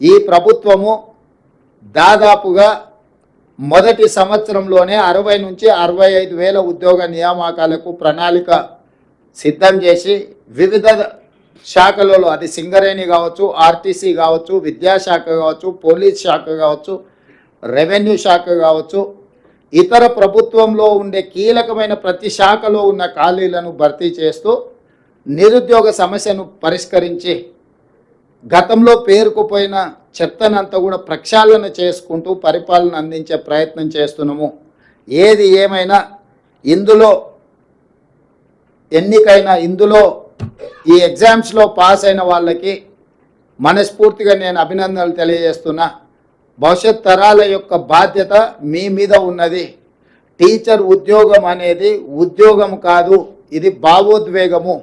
ఈ ప్రభుత్వము దాదాపుగా మొదటి సంవత్సరంలోనే 60 నుంచి 65,000 ఉద్యోగ నియామకాలకు ప్రణాళిక సిద్ధం చేసి వివిధ శాఖలలో, అది సింగరేణి కావచ్చు, ఆర్టీసీ కావచ్చు, విద్యాశాఖ కావచ్చు, పోలీస్ శాఖ కావచ్చు, రెవెన్యూ శాఖ కావచ్చు, ఇతర ప్రభుత్వంలో ఉండే కీలకమైన ప్రతి శాఖలో ఉన్న ఖాళీలను భర్తీ చేస్తూ నిరుద్యోగ సమస్యను పరిష్కరించి గతంలో పేరుకుపోయిన చెత్తనంతా కూడా ప్రక్షాళన చేసుకుంటూ పరిపాలన అందించే ప్రయత్నం చేస్తున్నాము. ఏది ఏమైనా ఇందులో ఈ ఎగ్జామ్స్లో పాస్ అయిన వాళ్ళకి మనస్ఫూర్తిగా నేను అభినందనలు తెలియజేస్తున్నా. భవిష్యత్ తరాల యొక్క బాధ్యత మీ మీద ఉన్నది. టీచర్ ఉద్యోగం అనేది ఉద్యోగం కాదు, ఇది భావోద్వేగము.